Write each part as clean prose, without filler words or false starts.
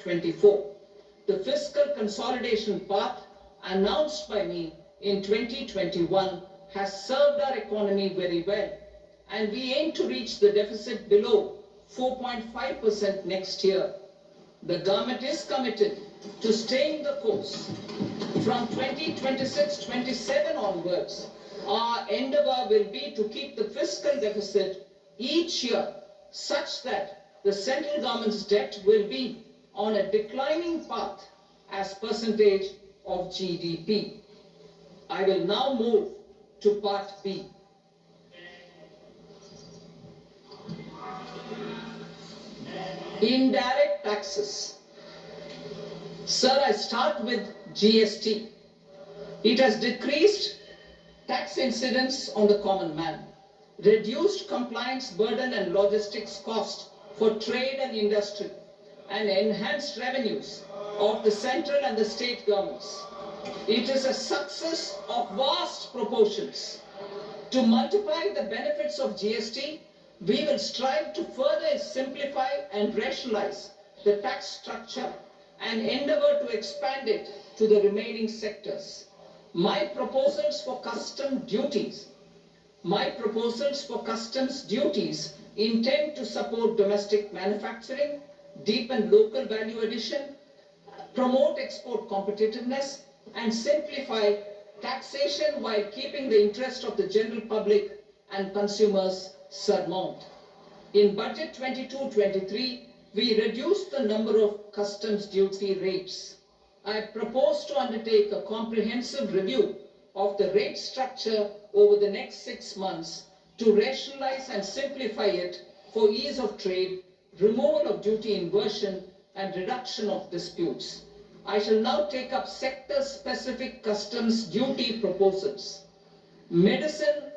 2024. The fiscal consolidation path announced by me in 2021 has served our economy very well, and we aim to reach the deficit below 4.5% next year. The government is committed to staying the course. From 2026-27 onwards, our endeavor will be to keep the fiscal deficit each year such that the central government's debt will be on a declining path as percentage of GDP. I will now move to part B. Indirect taxes. Sir, I start with GST. It has decreased tax incidence on the common man, reduced compliance burden and logistics cost for trade and industry, and enhanced revenues of the central and the state governments. It is a success of vast proportions. To multiply the benefits of GST, we will strive to further simplify and rationalize the tax structure and endeavor to expand it to the remaining sectors. My proposals for customs duties intend to support domestic manufacturing, deepen local value addition, promote export competitiveness, and simplify taxation while keeping the interest of the general public and consumers surmount. In Budget 22-23, we reduced the number of customs duty rates. I propose to undertake a comprehensive review of the rate structure over the next 6 months to rationalize and simplify it for ease of trade, removal of duty inversion, and reduction of disputes. I shall now take up sector-specific customs duty proposals. Medicine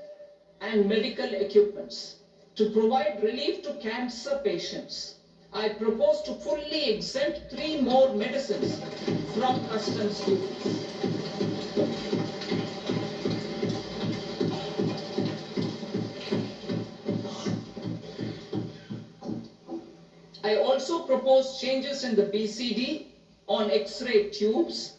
and medical equipments. To provide relief to cancer patients, I propose to fully exempt 3 more medicines from customs duty. I also propose changes in the BCD on X-ray tubes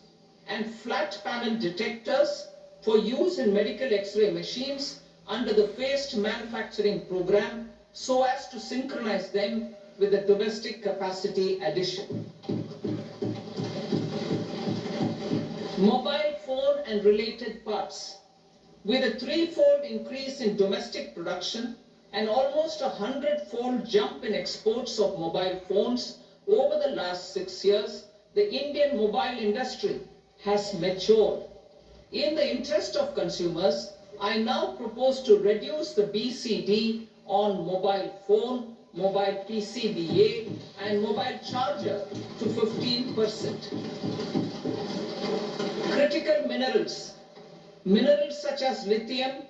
and flat panel detectors for use in medical X-ray machines under the phased manufacturing program so as to synchronize them with the domestic capacity addition. Mobile phone and related parts. With a 3-fold increase in domestic production and almost a 100-fold jump in exports of mobile phones over the last 6 years, the Indian mobile industry has matured. In the interest of consumers, I now propose to reduce the BCD on mobile phone, mobile PCBA, and mobile charger to 15%. Critical minerals. Minerals such as lithium,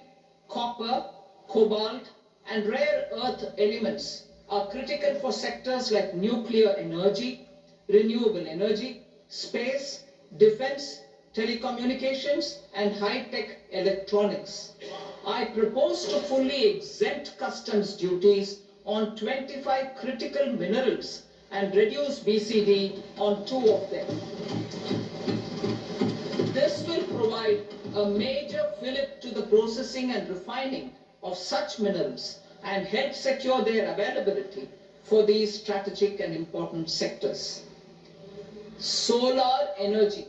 copper, cobalt, and rare earth elements are critical for sectors like nuclear energy, renewable energy, space, defense, telecommunications, and high-tech electronics. I propose to fully exempt customs duties on 25 critical minerals and reduce BCD on 2 of them. This will provide a major fillip to the processing and refining of such minerals and help secure their availability for these strategic and important sectors. Solar energy.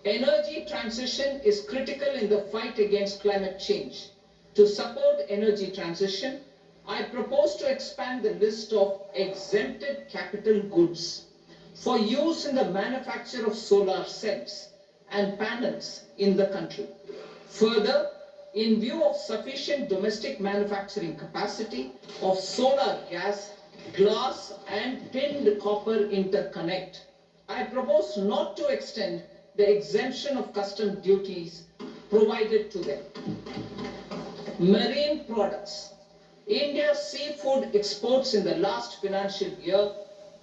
Energy transition is critical in the fight against climate change. To support energy transition, I propose to expand the list of exempted capital goods for use in the manufacture of solar cells and panels in the country. Further, in view of sufficient domestic manufacturing capacity of solar gas, glass, and tinned copper interconnect, I propose not to extend the exemption of customs duties provided to them. Marine products. India's seafood exports in the last financial year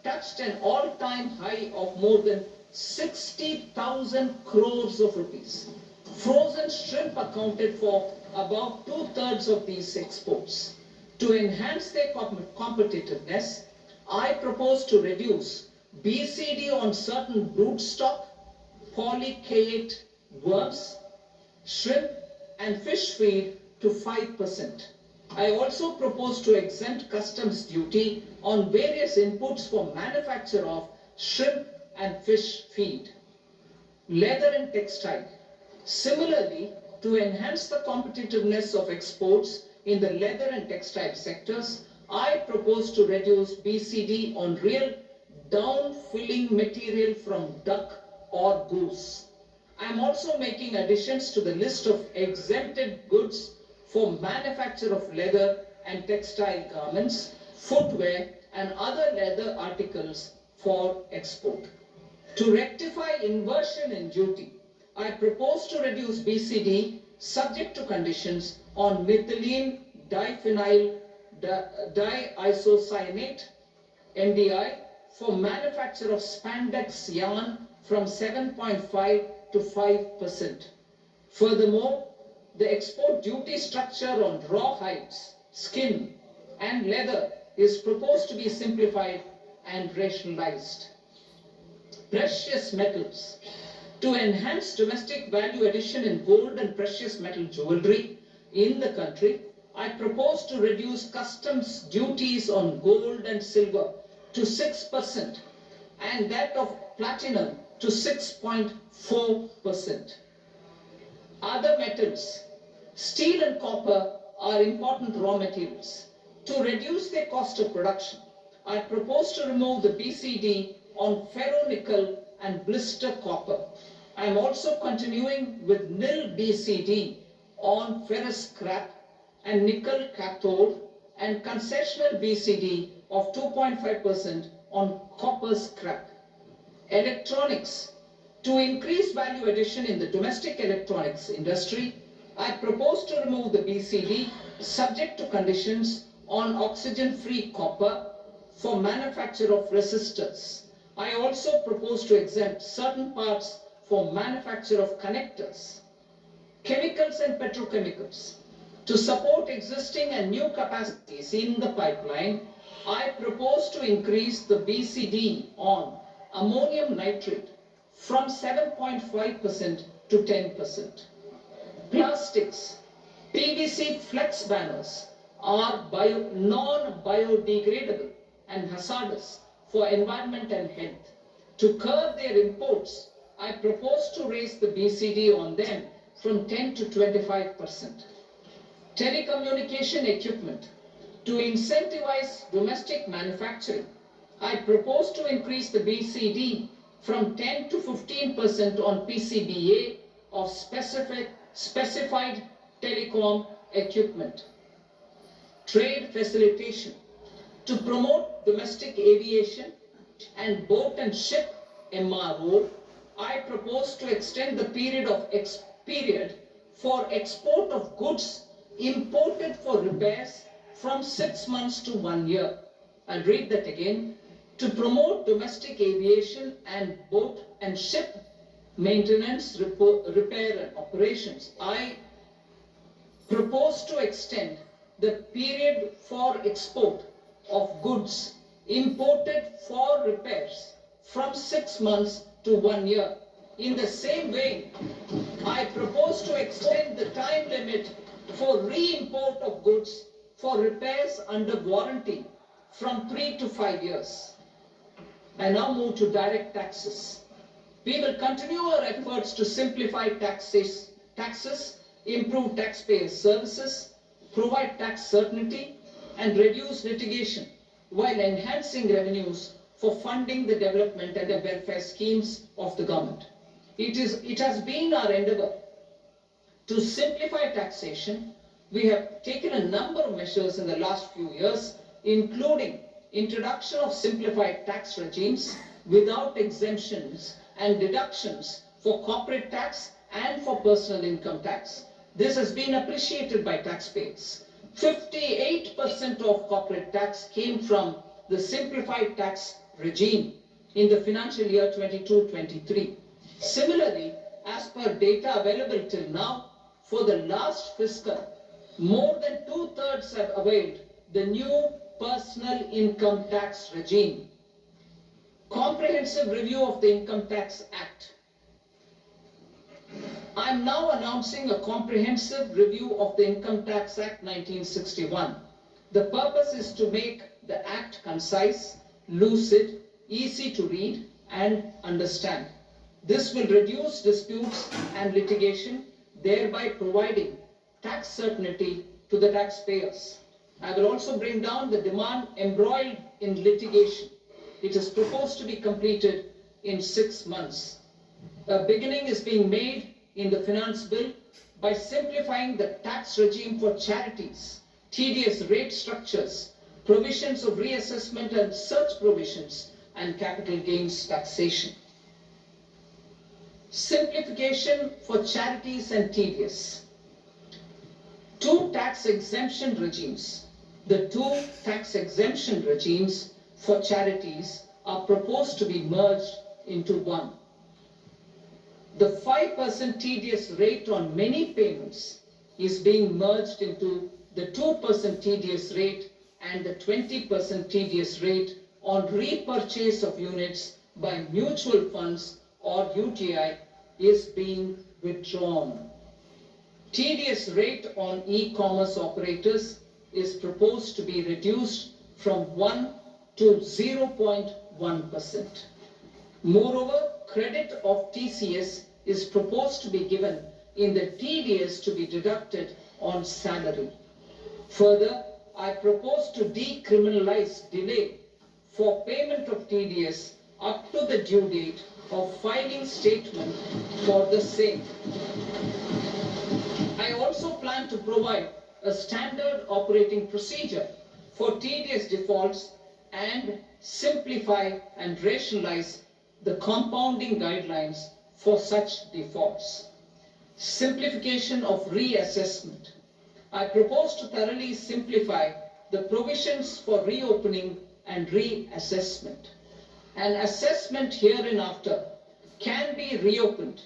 touched an all-time high of more than 60,000 crores of rupees. Frozen shrimp accounted for about 2/3 of these exports. To enhance their competitiveness, I propose to reduce BCD on certain broodstock, polychaete worms, shrimp and fish feed to 5%. I also propose to exempt customs duty on various inputs for manufacture of shrimp and fish feed. Leather and textile. Similarly, to enhance the competitiveness of exports in the leather and textile sectors, I propose to reduce BCD on real down-filling material from duck or goose. I am also making additions to the list of exempted goods for manufacture of leather and textile garments, footwear and other leather articles for export. To rectify inversion in duty, I propose to reduce BCD subject to conditions on methylene diphenyl diisocyanate MDI for manufacture of spandex yarn from 7.5 to 5%. Furthermore, the export duty structure on raw hides, skin and leather is proposed to be simplified and rationalized. Precious metals. To enhance domestic value addition in gold and precious metal jewelry in the country, I propose to reduce customs duties on gold and silver to 6% and that of platinum to 6.4%. Other metals. Steel and copper are important raw materials. To reduce their cost of production, I propose to remove the BCD on ferronickel and blister copper. I am also continuing with nil BCD on ferrous scrap and nickel cathode and concessional BCD of 2.5% on copper scrap. Electronics. To increase value addition in the domestic electronics industry, I propose to remove the BCD subject to conditions on oxygen-free copper for manufacture of resistors. I also propose to exempt certain parts for manufacture of connectors. Chemicals and petrochemicals. To support existing and new capacities in the pipeline, I propose to increase the BCD on ammonium nitrate from 7.5% to 10%. Plastics. PVC flex banners are non-biodegradable and hazardous for environment and health. To curb their imports, I propose to raise the BCD on them from 10 to 25%. Telecommunication equipment. To incentivize domestic manufacturing, I propose to increase the BCD from 10 to 15% on PCBA of specified telecom equipment. Trade facilitation. To promote domestic aviation and boat and ship MRO, I propose to extend the period for export of goods imported for repairs from 6 months to 1 year. I'll read that again. To promote domestic aviation and boat and ship maintenance, repair and operations, I propose to extend the period for export of goods imported for repairs from 6 months to 1 year. In the same way, I propose to extend the time limit for re-import of goods for repairs under warranty from 3 to 5 years. I now move to direct taxes. We will continue our efforts to simplify taxes, improve taxpayer services, provide tax certainty, and reduce litigation while enhancing revenues for funding the development and the welfare schemes of the government. It has been our endeavor to simplify taxation. We have taken a number of measures in the last few years, including introduction of simplified tax regimes without exemptions and deductions for corporate tax and for personal income tax. This has been appreciated by taxpayers. 58% of corporate tax came from the simplified tax regime in the financial year 22-23. Similarly, as per data available till now, for the last fiscal, more than 2/3 have availed the new personal income tax regime. Comprehensive review of the Income Tax Act. I am now announcing a comprehensive review of the Income Tax Act 1961. The purpose is to make the Act concise, lucid, easy to read and understand. This will reduce disputes and litigation, thereby providing tax certainty to the taxpayers. I will also bring down the demand embroiled in litigation. It is proposed to be completed in 6 months. A beginning is being made in the finance bill by simplifying the tax regime for charities, tedious rate structures, provisions of reassessment and such provisions, and capital gains taxation. Simplification for charities and tedious. Two tax exemption regimes. The two tax exemption regimes for charities are proposed to be merged into one. The 5% tedious rate on many payments is being merged into the 2% tedious rate, and the 20% tedious rate on repurchase of units by mutual funds or UTI is being withdrawn. Tedious rate on e-commerce operators is proposed to be reduced from 1 to 0.1%. Moreover, credit of TCS is proposed to be given in the TDS to be deducted on salary. Further, I propose to decriminalize delay for payment of TDS up to the due date of filing statement for the same. I also plan to provide a standard operating procedure for TDS defaults and simplify and rationalize the compounding guidelines for such defaults. Simplification of reassessment. I propose to thoroughly simplify the provisions for reopening and reassessment. An assessment hereinafter can be reopened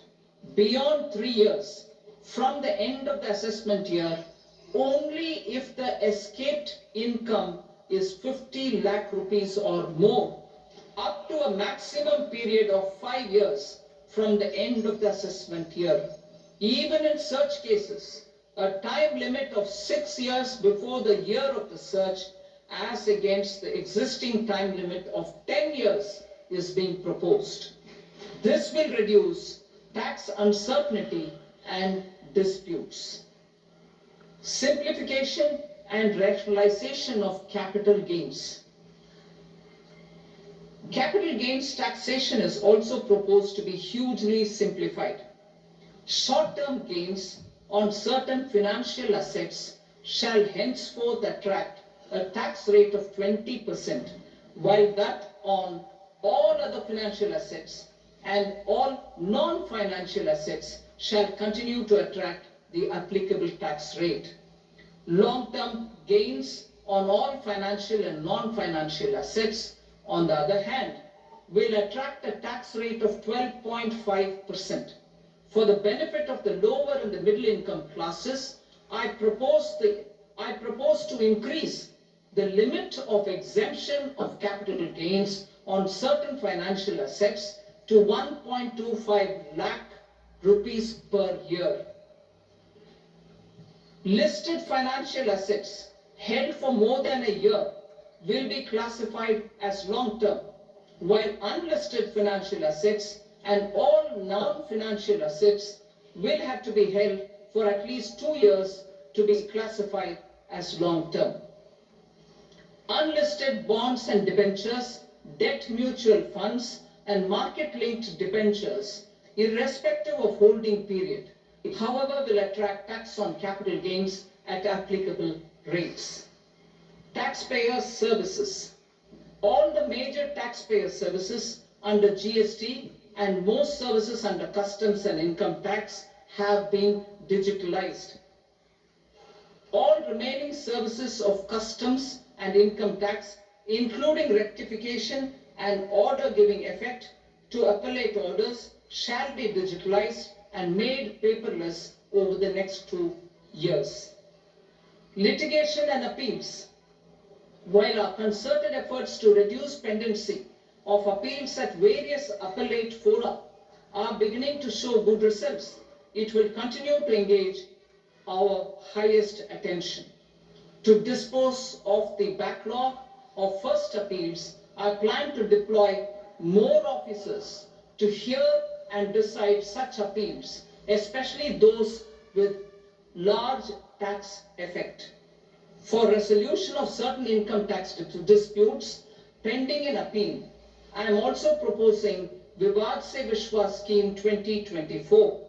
beyond 3 years from the end of the assessment year only if the escaped income is 50 lakh rupees or more, up to a maximum period of 5 years from the end of the assessment year. Even in such cases, a time limit of 6 years before the year of the search, as against the existing time limit of 10 years, is being proposed. This will reduce tax uncertainty and disputes. Simplification and rationalization of capital gains. Capital gains taxation is also proposed to be hugely simplified. Short-term gains on certain financial assets shall henceforth attract a tax rate of 20%, while that on all other financial assets and all non-financial assets shall continue to attract the applicable tax rate. Long-term gains on all financial and non-financial assets, on the other hand, will attract a tax rate of 12.5%. For the benefit of the lower and the middle income classes, I propose to increase the limit of exemption of capital gains on certain financial assets to 1.25 lakh rupees per year. Listed financial assets held for more than a year will be classified as long-term, while unlisted financial assets and all non-financial assets will have to be held for at least 2 years to be classified as long-term. Unlisted bonds and debentures, debt mutual funds, and market-linked debentures, irrespective of holding period, however, will attract tax on capital gains at applicable rates. Taxpayer services. All the major taxpayer services under GST and most services under customs and income tax have been digitalized. All remaining services of customs and income tax, including rectification and order giving effect to appellate orders, shall be digitalized and made paperless over the next 2 years. Litigation and appeals. While our concerted efforts to reduce pendency of appeals at various appellate fora are beginning to show good results, it will continue to engage our highest attention. To dispose of the backlog of first appeals, I plan to deploy more officers to hear and decide such appeals, especially those with large tax effect. For resolution of certain income tax disputes pending in appeal, I am also proposing Vivad Se Vishwas Scheme 2024.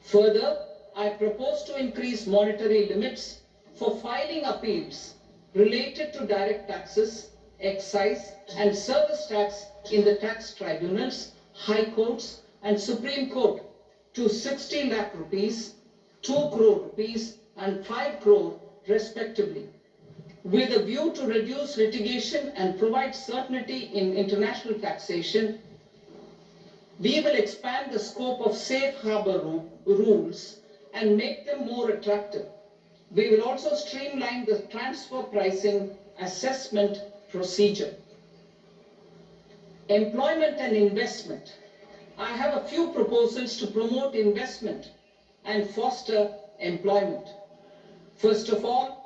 Further, I propose to increase monetary limits for filing appeals related to direct taxes, excise and service tax in the tax tribunals, high courts and Supreme Court to 60 lakh rupees, 2 crore rupees and 5 crore respectively, with a view to reduce litigation and provide certainty in international taxation. We will expand the scope of safe harbor rules and make them more attractive. We will also streamline the transfer pricing assessment procedure. Employment and investment. I have a few proposals to promote investment and foster employment. First of all,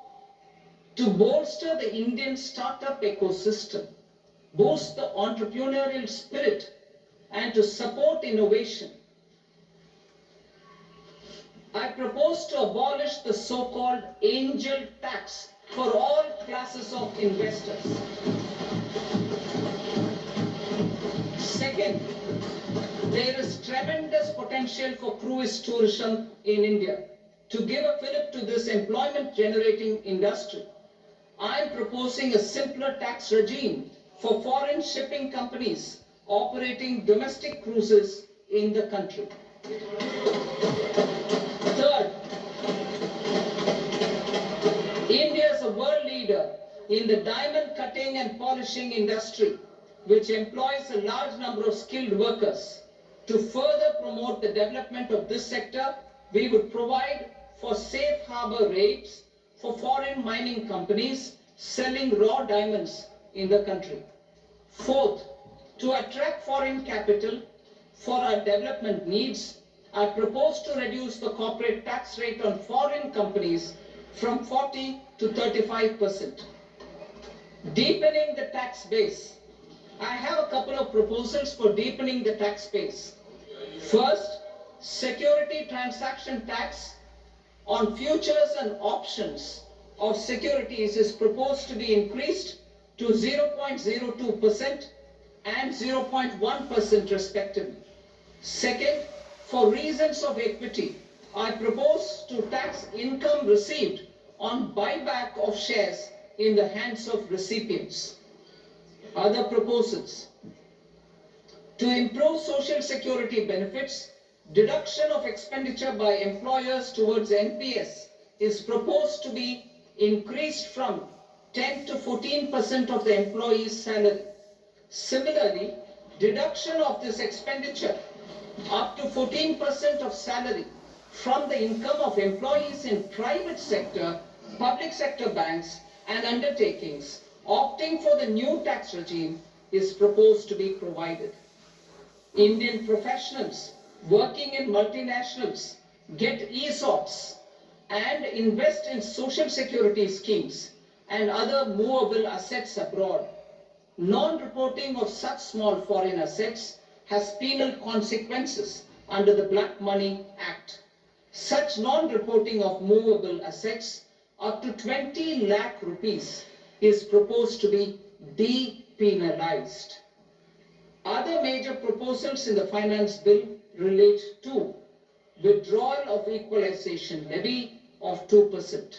to bolster the Indian startup ecosystem, boost the entrepreneurial spirit, and to support innovation, I propose to abolish the so-called angel tax for all classes of investors. Second, there is tremendous potential for cruise tourism in India. To give a fillip to this employment-generating industry, I am proposing a simpler tax regime for foreign shipping companies operating domestic cruises in the country. Third, India is a world leader in the diamond cutting and polishing industry, which employs a large number of skilled workers. To further promote the development of this sector, we would provide for safe harbor rates for foreign mining companies selling raw diamonds in the country. Fourth, to attract foreign capital for our development needs, I propose to reduce the corporate tax rate on foreign companies from 40 to 35%. Deepening the tax base. I have a couple of proposals for deepening the tax base. First, security transaction tax on futures and options of securities is proposed to be increased to 0.02% and 0.1% respectively. Second, for reasons of equity, I propose to tax income received on buyback of shares in the hands of recipients. Other proposals. To improve social security benefits, deduction of expenditure by employers towards NPS is proposed to be increased from 10 to 14% of the employee's salary. Similarly, deduction of this expenditure up to 14% of salary from the income of employees in private sector, public sector banks and undertakings opting for the new tax regime is proposed to be provided. Indian professionals working in multinationals get ESOPs and invest in social security schemes and other movable assets abroad. Non-reporting of such small foreign assets has penal consequences under the Black Money Act. Such non-reporting of movable assets up to 20 lakh rupees is proposed to be depenalized. Other major proposals in the finance bill relate to withdrawal of equalization levy of 2%,